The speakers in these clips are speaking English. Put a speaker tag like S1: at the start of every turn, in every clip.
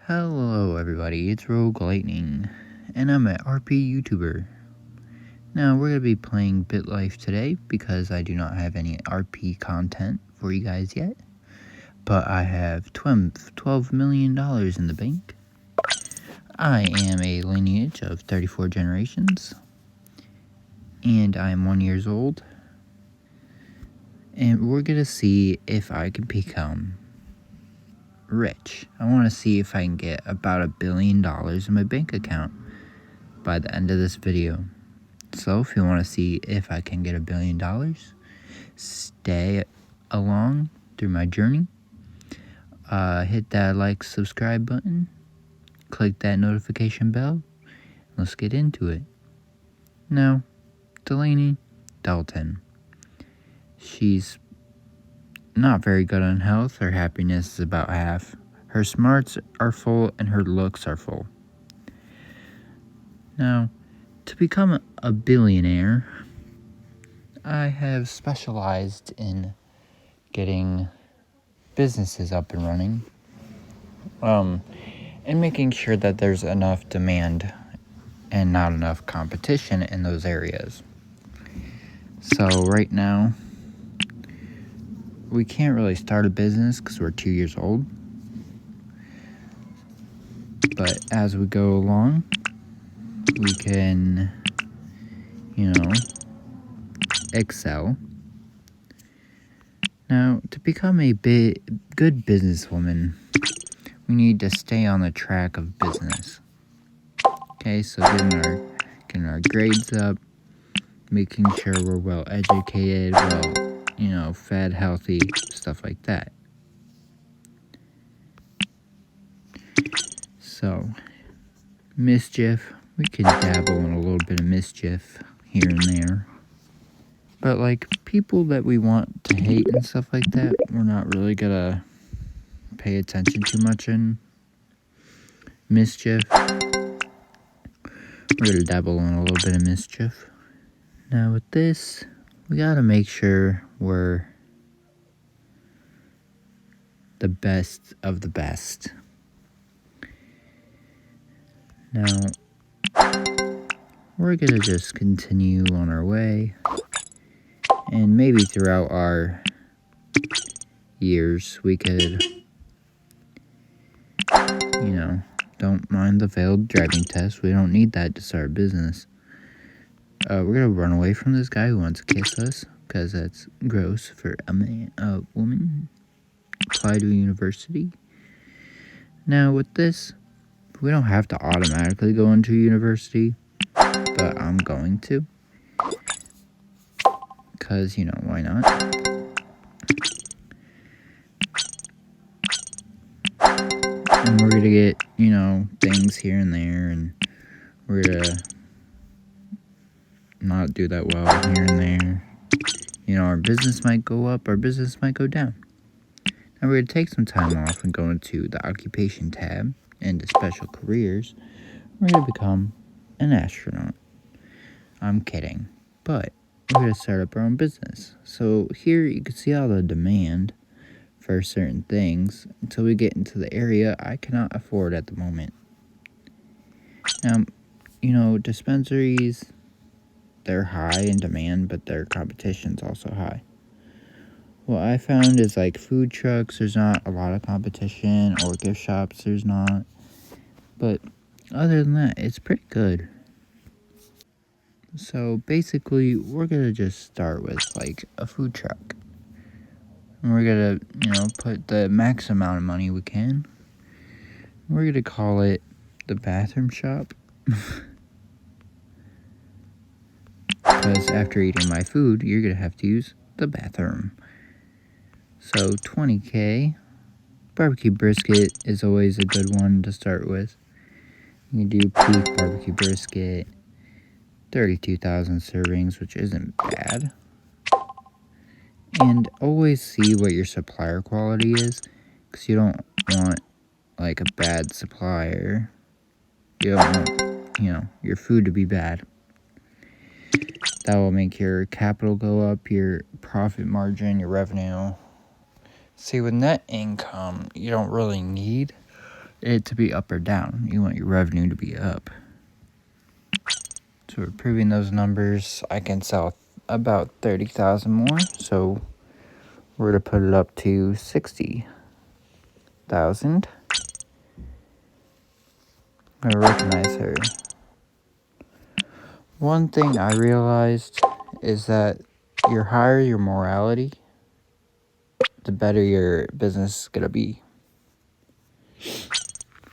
S1: Hello everybody, it's Rogue Lightning, and I'm an RP YouTuber. Now we're going to be playing BitLife today because I do not have any RP content for you guys yet. But I have $12 million in the bank. I am a lineage of 34 generations. And I'm 1 year old. And we're going to see if I can become rich. I want to see if I can get about $1 billion in my bank account by the end of this video. So if you want to see if I can get $1 billion, stay along through my journey. Hit that like, subscribe button, click that notification bell. Let's get into it. Now, Delaney Dalton. She's not very good on health. Her happiness is about half. Her smarts are full and her looks are full. Now, to become a billionaire, I have specialized in getting businesses up and running, and making sure that there's enough demand and not enough competition in those areas. So right now, we can't really start a business because we're 2 years old. But as we go along, we can, excel. Now, to become a good businesswoman, we need to stay on the track of business. Okay, so getting our grades up, making sure we're well educated, fed, healthy, stuff like that. So, mischief, we can dabble in a little bit of mischief here and there. But like people that we want to hate and stuff like that, we're not really gonna pay attention too much in mischief. We're gonna dabble in a little bit of mischief. Now with this, we gotta make sure we're the best of the best. Now, we're gonna just continue on our way, and maybe throughout our years, we could, don't mind the failed driving test. We don't need that to start a business. We're gonna run away from this guy who wants to kiss us, because that's gross for a woman. Apply to a university. Now with this, we don't have to automatically go into university, but I'm going to. Because, why not? And we're gonna get, things here and there, and we're gonna not do that well here and there. Our business might go up, our business might go down. Now we're gonna take some time off and go into the occupation tab, into special careers. We're gonna become an astronaut. I'm kidding, but we're gonna start up our own business. So here you can see all the demand for certain things until we get into the area I cannot afford at the moment. Now, dispensaries, they're high in demand, but their competition's also high. What I found is like food trucks, there's not a lot of competition, or gift shops, there's not. But other than that, it's pretty good. So basically, we're gonna just start with like a food truck. And we're gonna, put the max amount of money we can. We're gonna call it the bathroom shop. Because after eating my food, you're gonna have to use the bathroom. So $20K. Barbecue brisket is always a good one to start with. You can do beef barbecue brisket. 32,000 servings, which isn't bad. And always see what your supplier quality is, because you don't want like a bad supplier. You don't want, your food to be bad. That will make your capital go up, your profit margin, your revenue. See, with net income, you don't really need it to be up or down. You want your revenue to be up. So we're proving those numbers. I can sell about 30,000 more. So we're going to put it up to 60,000. I'm going to recognize her. One thing I realized is that your higher your morality, the better your business is going to be.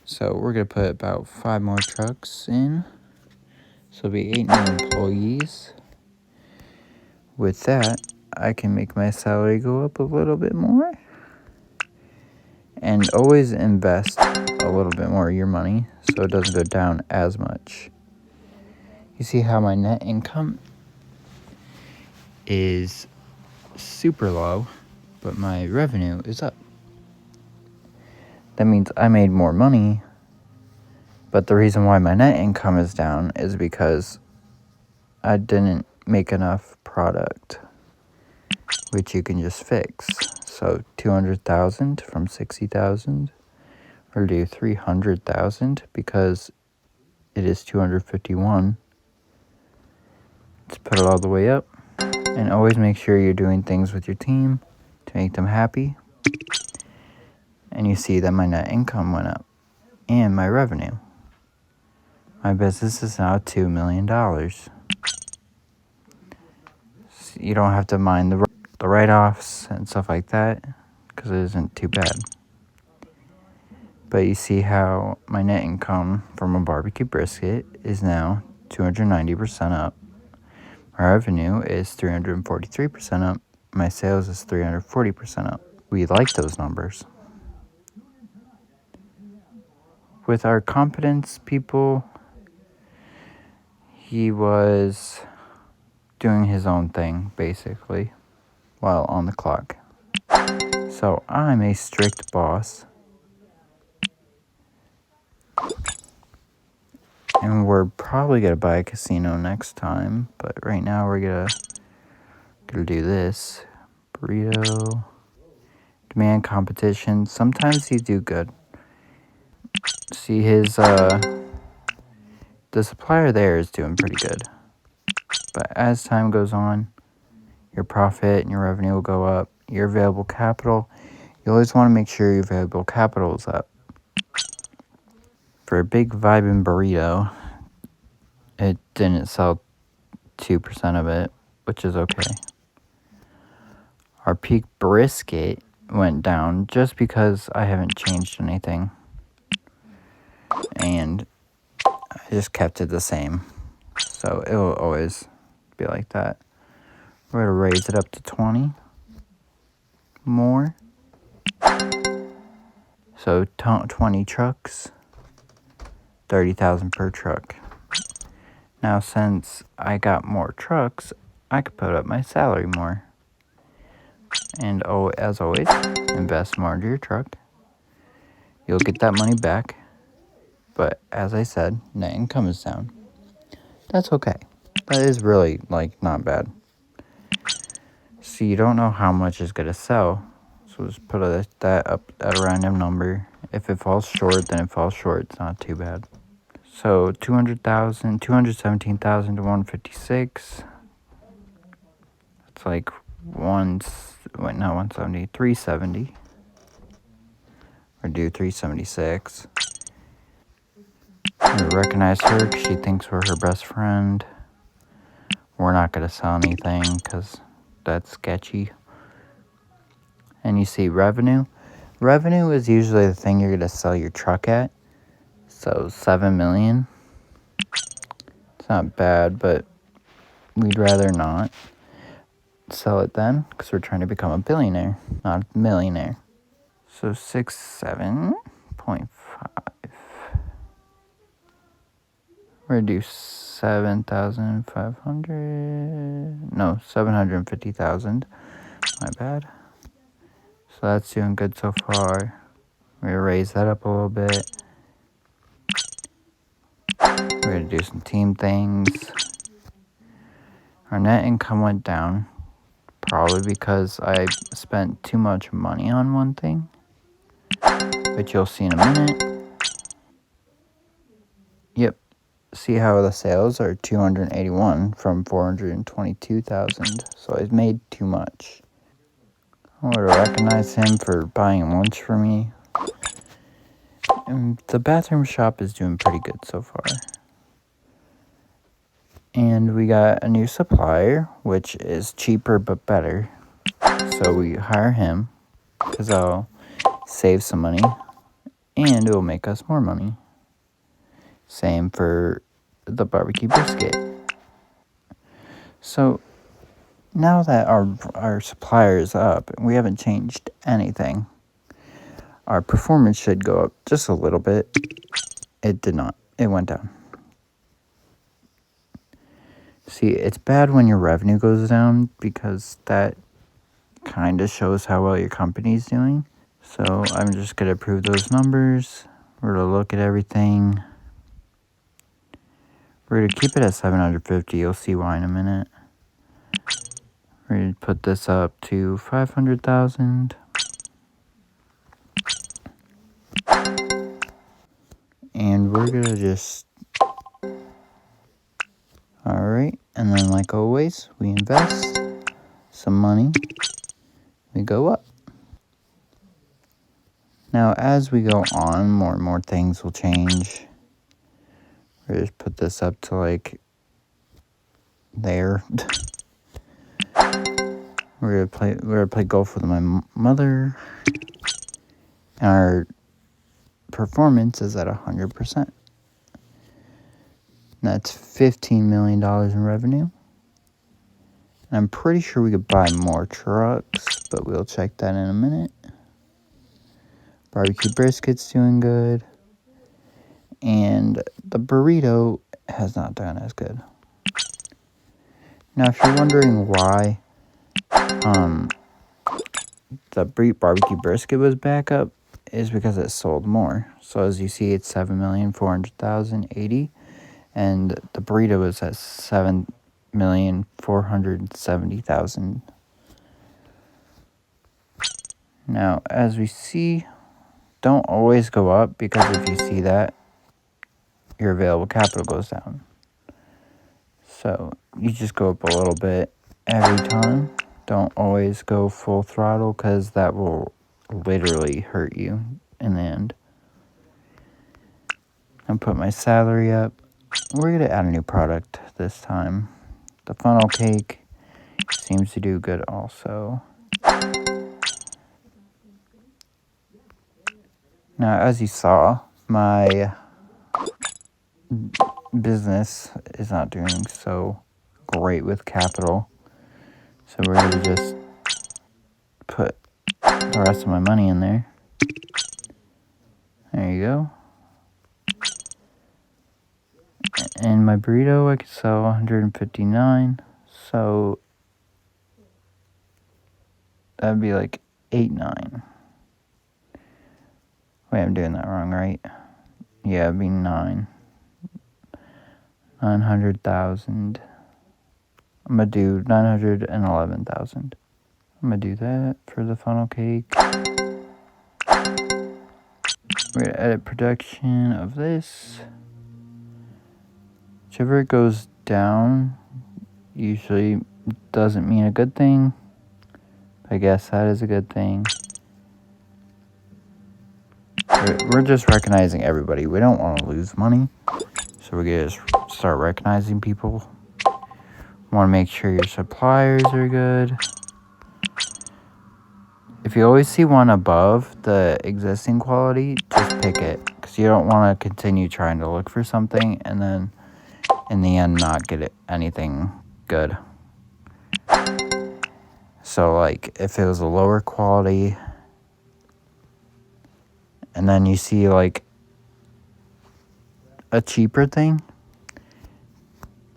S1: So we're going to put about 5 more trucks in. So it'll be 8 new employees. With that, I can make my salary go up a little bit more. And always invest a little bit more of your money so it doesn't go down as much. You see how my net income is super low, but my revenue is up. That means I made more money, but the reason why my net income is down is because I didn't make enough product, which you can just fix. So 200,000 from 60,000, or do 300,000 because it is 251. Let's put it all the way up. And always make sure you're doing things with your team to make them happy. And you see that my net income went up and my revenue. My business is now $2 million. So you don't have to mind the write-offs and stuff like that because it isn't too bad. But you see how my net income from a barbecue brisket is now 290% up. My revenue is 343% up. My sales is 340% up. We like those numbers. With our competence people, he was doing his own thing, basically, while on the clock. So I'm a strict boss. And we're probably going to buy a casino next time. But right now we're going to do this. Burrito. Demand competition. Sometimes you do good. See his, the supplier there is doing pretty good. But as time goes on, your profit and your revenue will go up. Your available capital, you always want to make sure your available capital is up. For a big vibing burrito, it didn't sell 2% of it, which is okay. Our peak brisket went down just because I haven't changed anything. And I just kept it the same. So it will always be like that. We're going to raise it up to 20 more. So 20 trucks, 30,000 per truck. Now since I got more trucks, I could put up my salary more. And as always, invest more into your truck. You'll get that money back. But as I said, net income is down. That's okay. That is really, not bad. So you don't know how much is going to sell. So just put that up at a random number. If it falls short, then it falls short. It's not too bad. So 200,000, 217,000 to 156. It's like 170, 370. Or do 376. We recognize her because she thinks we're her best friend. We're not going to sell anything because that's sketchy. And you see revenue. Revenue is usually the thing you're going to sell your truck at. So 7 million. It's not bad, but we'd rather not sell it then because we're trying to become a billionaire, not a millionaire. So 67.5. We're going to do 7,500. No, 750,000. My bad. So that's doing good so far. We're going to raise that up a little bit. We're going to do some team things. Our net income went down, probably because I spent too much money on one thing, which you'll see in a minute. Yep. See how the sales are 281 from 422,000. So I made too much. I would recognize him for buying lunch for me. And the bathroom shop is doing pretty good so far. And we got a new supplier, which is cheaper but better. So we hire him because I'll save some money and it will make us more money. Same for the barbecue brisket. So now that our supplier is up, we haven't changed anything. Our performance should go up just a little bit. It did not. It went down. See, it's bad when your revenue goes down because that kind of shows how well your company's doing. So I'm just going to approve those numbers. We're going to look at everything. We're going to keep it at 750. You'll see why in a minute. We're going to put this up to 500,000. And we're going to just... Alright, and then like always, we invest some money. We go up. Now, as we go on, more and more things will change. We're just put this up to like there. We're gonna play golf with my mother. And our performance is at 100%. That's $15 million in revenue. And I'm pretty sure we could buy more trucks, but we'll check that in a minute. Barbecue brisket's doing good. And the burrito has not done as good. Now, if you're wondering why the barbecue brisket was back up, is because it sold more. So as you see, it's 7,400,080, and the burrito was at 7,470,000. Now, as we see, don't always go up, because if you see that, your available capital goes down. So you just go up a little bit every time. Don't always go full throttle, because that will literally hurt you in the end. I'll put my salary up. We're going to add a new product this time. The funnel cake seems to do good also. Now, as you saw, my business is not doing so great with capital. So we're going to just put the rest of my money in there. There you go. And my burrito, I could sell 159. So that'd be like 8.9. Wait, I'm doing that wrong, right? Yeah, it'd be 900,000. I'm gonna do 911,000. I'm gonna do that for the funnel cake. We're gonna edit production of this. Whichever it goes down usually doesn't mean a good thing. I guess that is a good thing. We're just recognizing everybody. We don't want to lose money. So we're going to start recognizing people. Want to make sure your suppliers are good. If you always see one above the existing quality, just pick it. Because you don't want to continue trying to look for something and then in the end not get anything good. So like if it was a lower quality and then you see like a cheaper thing,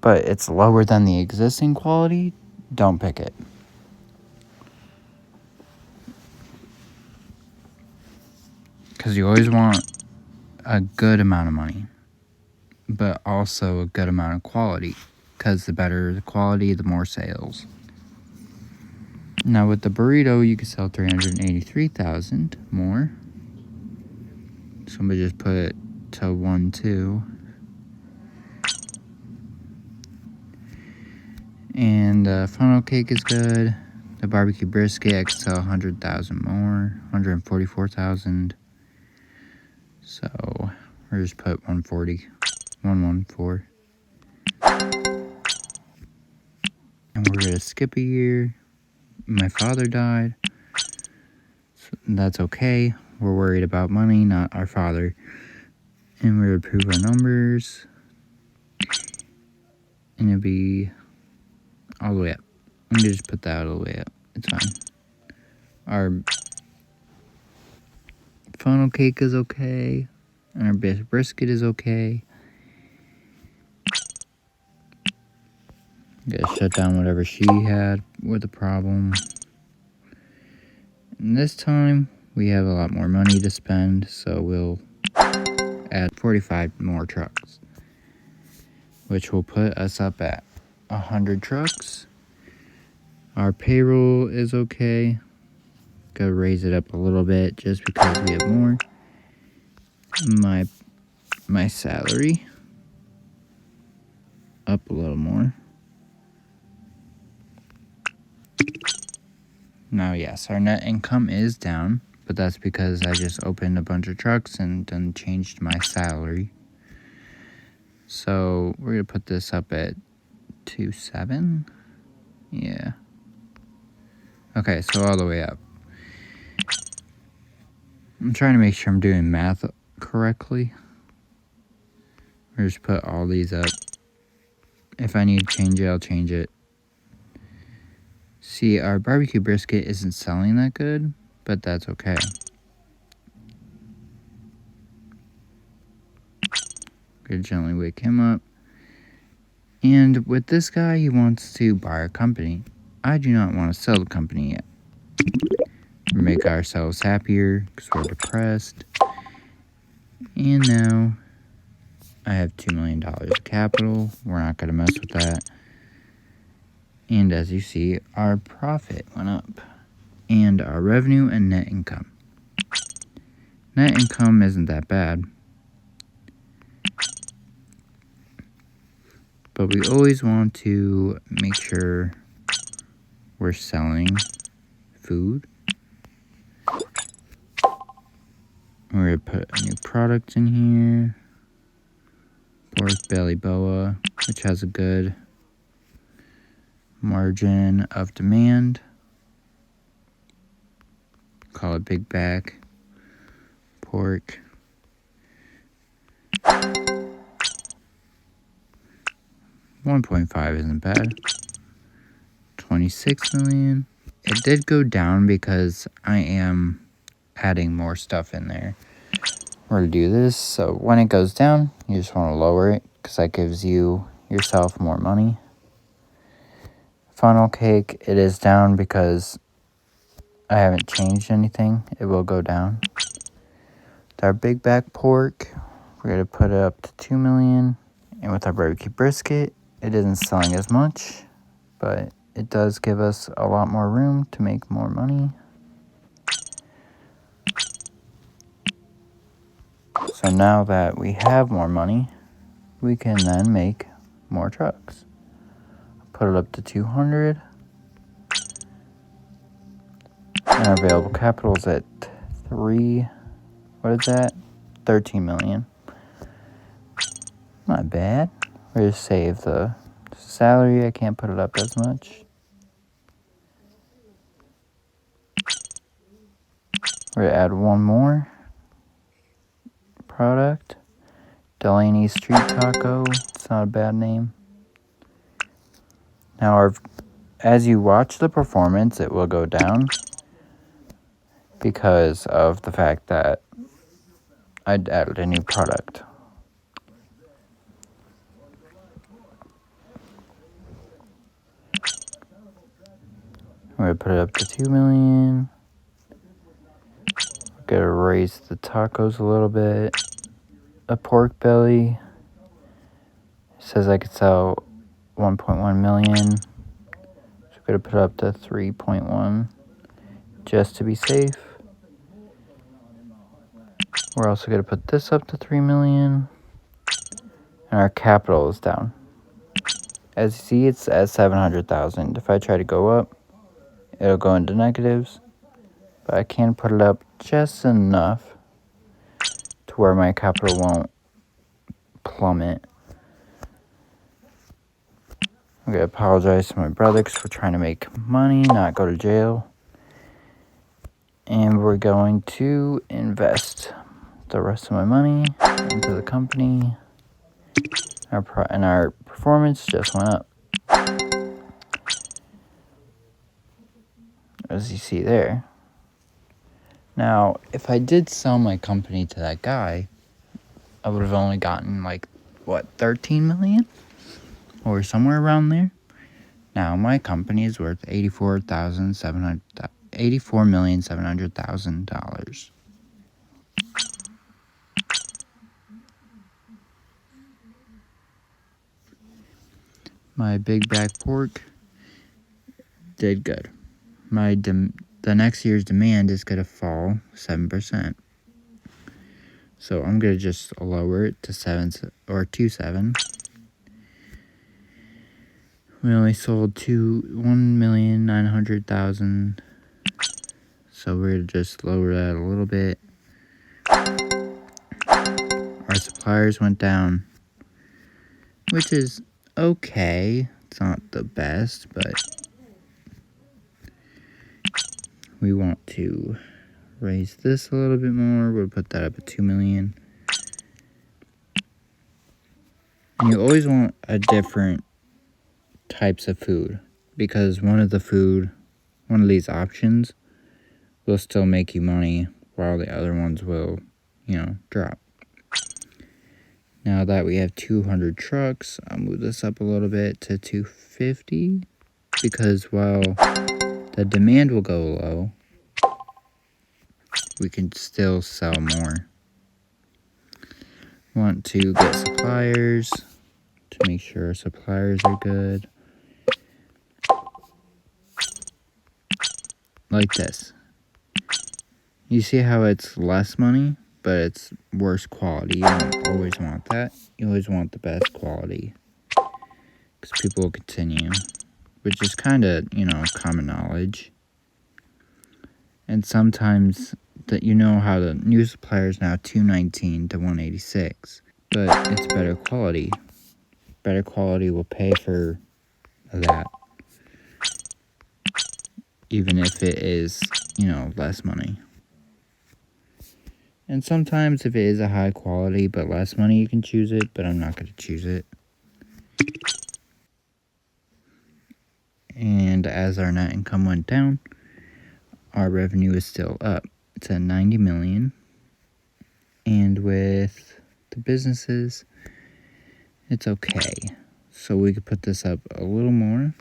S1: but it's lower than the existing quality, don't pick it. Because you always want a good amount of money, but also a good amount of quality. because the better the quality, the more sales. Now with the burrito, you can sell 383,000 more. Somebody just put it to 1, 2. And the funnel cake is good. The barbecue brisket, I could sell 100,000 more, 144,000. So we're just put 140, 114. And we're gonna skip a year. My father died. So that's okay. We're worried about money, not our father. And we're gonna approve our numbers. And it'll be all the way up. I'm gonna just put that all the way up. It's fine. Our funnel cake is okay. And our brisket is okay. Gotta shut down whatever she had with the problem. And this time, we have a lot more money to spend, so we'll add 45 more trucks, which will put us up at 100 trucks. Our payroll is okay. Gotta raise it up a little bit just because we have more. My salary up a little more. Now, yes, our net income is down, but that's because I just opened a bunch of trucks and then changed my salary. So we're gonna put this up at 2.7. Yeah. Okay, so all the way up. I'm trying to make sure I'm doing math correctly. We'll just put all these up. If I need to change it, I'll change it. See, our barbecue brisket isn't selling that good, but that's okay. Gonna gently wake him up. And with this guy, he wants to buy our company. I do not want to sell the company yet. We make ourselves happier because we're depressed. And now I have $2 million of capital. We're not going to mess with that. And as you see, our profit went up. And our revenue and net income. Net income isn't that bad. But we always want to make sure we're selling food. We're going to put a new product in here. Pork belly boa, which has a good margin of demand. Call it big back pork. 1.5 isn't bad. 26 million. It did go down because I am adding more stuff in there. We're gonna do this, so when it goes down, you just want to lower it because that gives yourself more money. Funnel cake, it is down because I haven't changed anything. It will go down. With our big back pork, we're gonna put it up to 2 million. And with our barbecue brisket, it isn't selling as much, but it does give us a lot more room to make more money. So now that we have more money, we can then make more trucks. Put it up to 200. And our available capital is at 13 million. Not bad. We just save the salary. I can't put it up as much. We're gonna add one more product. Delaney Street Taco. It's not a bad name. Now, as you watch the performance, it will go down because of the fact that I added a new product. We're going to put it up to 2 million. We're going to raise the tacos a little bit. A pork belly. It says I could sell 1.1 million. So we're going to put up to 3.1 just to be safe. We're also going to put this up to 3 million. And our capital is down. As you see, it's at 700,000. If I try to go up, it'll go into negatives. But I can put it up just enough to where my capital won't plummet. I'm going to apologize to my brother because we're trying to make money, not go to jail. And we're going to invest the rest of my money into the company. And our performance just went up. As you see there. Now, if I did sell my company to that guy, I would have only gotten 13 million? Or somewhere around there. Now, my company is worth $84,700,000. My big back pork did good. The next year's demand is going to fall 7%. So I'm going to just lower it to 2.7. We only sold 1,900,000. So we're going to just lower that a little bit. Our suppliers went down, which is okay. It's not the best, but we want to raise this a little bit more. We'll put that up at 2 million. And you always want a different types of food, because one of these options will still make you money while the other ones will, drop. Now that we have 200 trucks, I'll move this up a little bit to 250, because while the demand will go low, we can still sell more. Want to get suppliers to make sure our suppliers are good. Like this. You see how it's less money, but it's worse quality. You don't always want that. You always want the best quality, because people will continue, which is kind of, common knowledge. And sometimes how the new supplier is now 219 to 186, but it's better quality. Better quality will pay for that, even if it is, less money. And sometimes if it is a high quality but less money, you can choose it, but I'm not going to choose it. And as our net income went down, our revenue is still up. It's at 90 million. And with the businesses, it's okay. So we could put this up a little more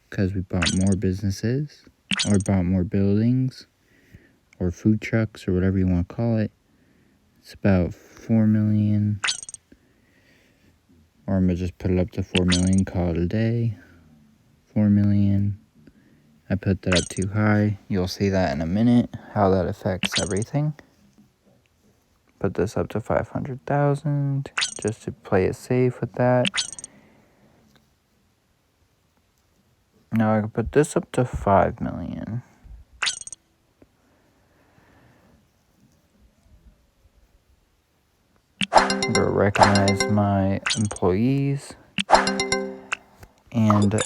S1: because we bought more businesses, or bought more buildings, or food trucks, or whatever you want to call it. It's about 4 million. Or I'm going to just put it up to 4 million, call it a day. 4 million. I put that up too high. You'll see that in a minute, how that affects everything. Put this up to 500,000, just to play it safe with that. Now I can put this up to 5 million. I'm going to recognize my employees. And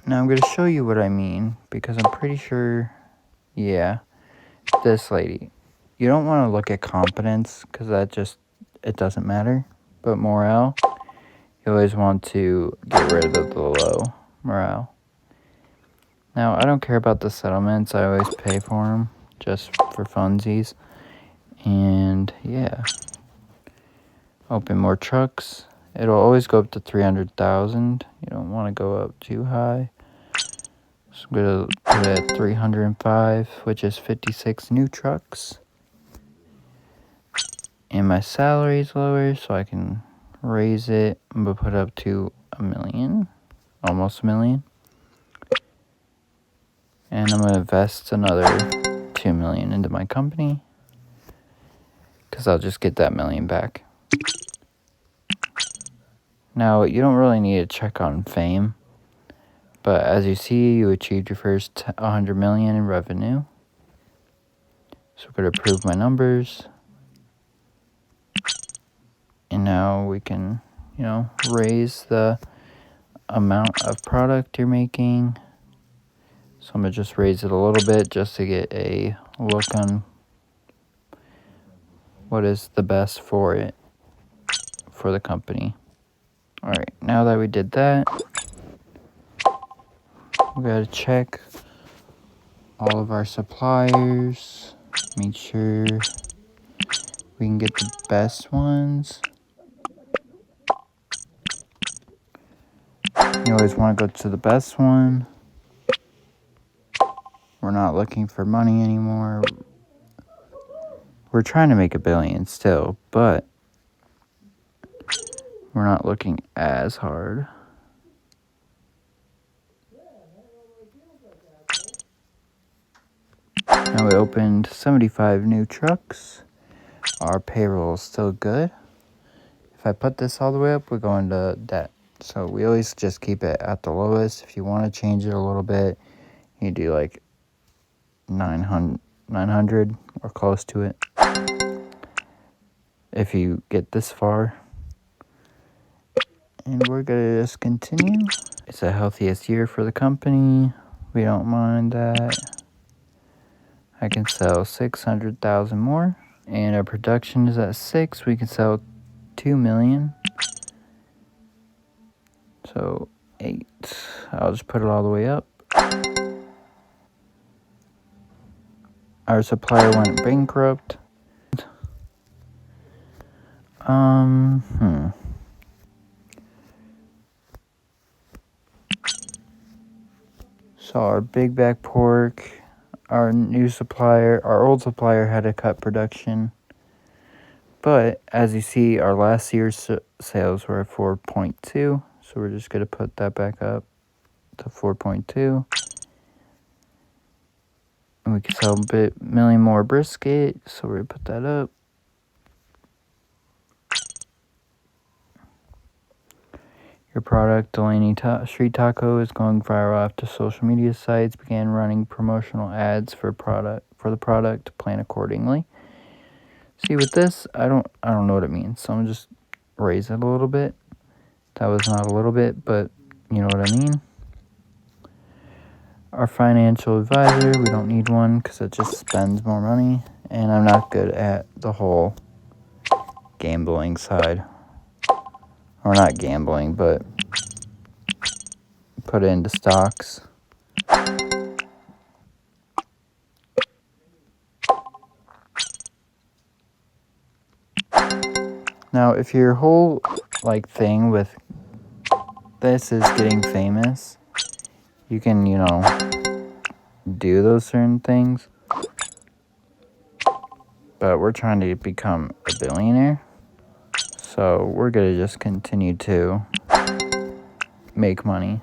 S1: now I'm going to show you what I mean, because I'm pretty sure, this lady. You don't want to look at competence, because it doesn't matter. But morale, you always want to get rid of the low morale. Now, I don't care about the settlements. I always pay for them, just for funsies. And, open more trucks. It'll always go up to 300,000. You don't want to go up too high. So I'm going to put it at 305, which is 56 new trucks. And my salary is lower, so I can raise it. I'm going to put it up to 1 million. almost $1 million. And I'm going to invest another $2 million into my company, because I'll just get that $1 million back. Now, you don't really need to check on fame, but as you see, you achieved your first 100 million in revenue. So we're going to approve my numbers. And now we can, raise the amount of product you're making. So I'm going to just raise it a little bit just to get a look on what is the best for it, for the company. All right, now that we did that, we got to check all of our suppliers, make sure we can get the best ones. You always want to go to the best one. We're not looking for money anymore. We're trying to make $1 billion still, but we're not looking as hard. Now we opened 75 new trucks. Our payroll is still good. If I put this all the way up, we go into debt. So we always just keep it at the lowest. If you want to change it a little bit, you do like 900 or close to it. If you get this far. And we're going to just continue. It's the healthiest year for the company. We don't mind that. I can sell 600,000 more. And our production is at 6. We can sell 2 million. So 8. I'll just put it all the way up. Our supplier went bankrupt. So our big back pork, our new supplier, our old supplier had to cut production. But as you see, our last year's sales were at 4.2. So we're just going to put that back up to 4.2. And we can sell $1 million more brisket. So we're going to put that up. Your product, Delaney Street Taco, is going viral after social media sites began running promotional ads for the product. Plan accordingly. See, with this, I don't know what it means, so I'm just raise it a little bit. That was not a little bit, but you know what I mean. Our financial advisor, we don't need one because it just spends more money, and I'm not good at the whole gambling side. Or not gambling, but put it into stocks. Now, if your whole thing with this is getting famous, you can, do those certain things. But we're trying to become a billionaire. So we're going to just continue to make money.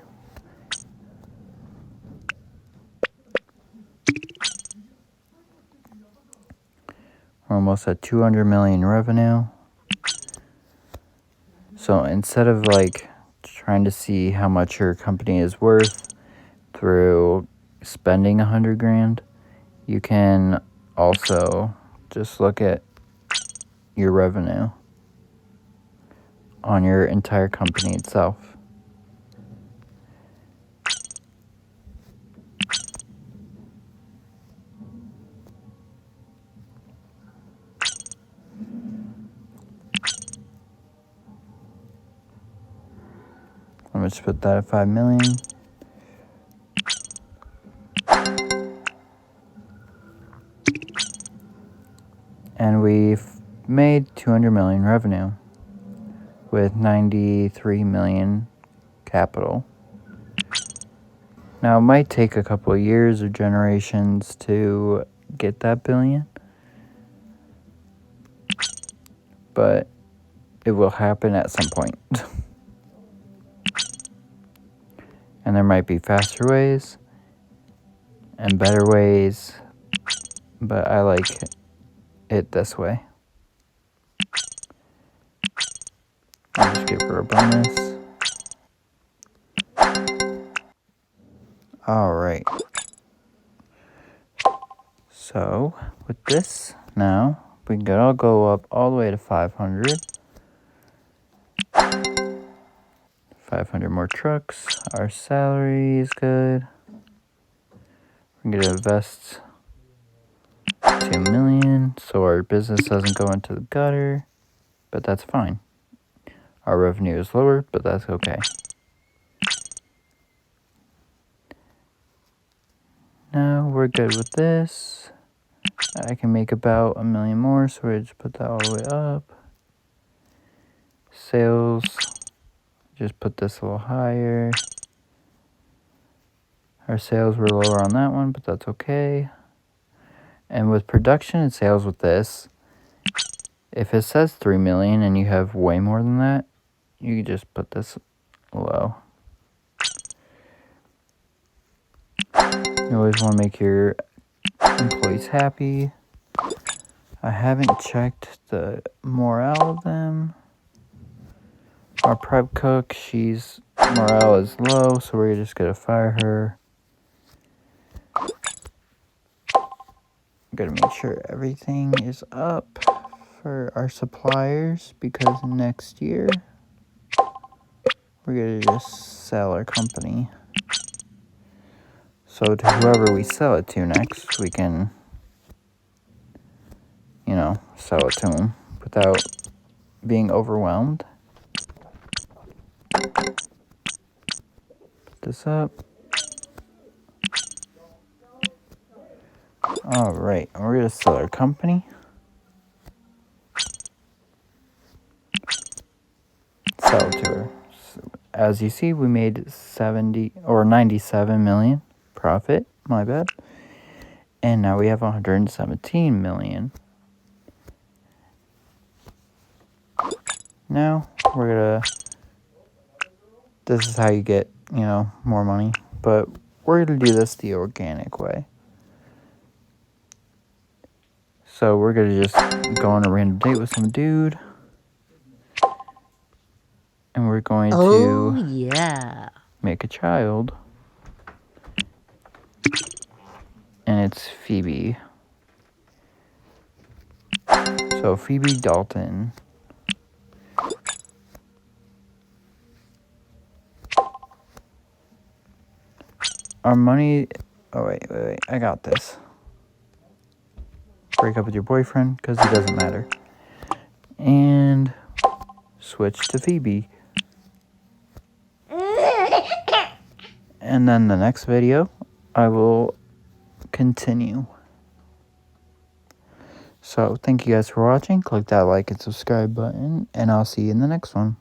S1: We're almost at 200 million revenue. So instead of trying to see how much your company is worth through spending 100 grand, you can also just look at your revenue on your entire company itself. I'm going to put that at 5 million. And we've made 200 million revenue with 93 million capital. Now, it might take a couple of years or generations to get that billion, but it will happen at some point. And there might be faster ways and better ways, but I like it this way. I'll just give her a bonus. Alright. So, with this now, we can all go up all the way to 500. 500 more trucks. Our salary is good. We're going to invest 2 million so our business doesn't go into the gutter, but that's fine. Our revenue is lower, but that's okay. Now we're good with this. I can make about 1 million more, so we just put that all the way up. Sales, just put this a little higher. Our sales were lower on that one, but that's okay. And with production and sales with this, if it says 3 million and you have way more than that, you can just put this low. You always want to make your employees happy. I haven't checked the morale of them. Our prep cook, she's morale is low, so we're just gonna fire her. Gotta make sure everything is up for our suppliers, because next year we're gonna just sell our company. So to whoever we sell it to next, we can, sell it to them without being overwhelmed. Put this up. Alright, we're gonna sell our company. Sell to her. As you see, we made 97 million profit, my bad. And now we have 117 million. Now this is how you get, more money, but we're gonna do this the organic way. So we're gonna just go on a random date with some dude. And we're going to make a child. And it's Phoebe. So Phoebe Dalton. Our money... Oh, wait. I got this. Break up with your boyfriend, because he doesn't matter. And switch to Phoebe. And then the next video, I will continue. So, thank you guys for watching. Click that like and subscribe button, and I'll see you in the next one.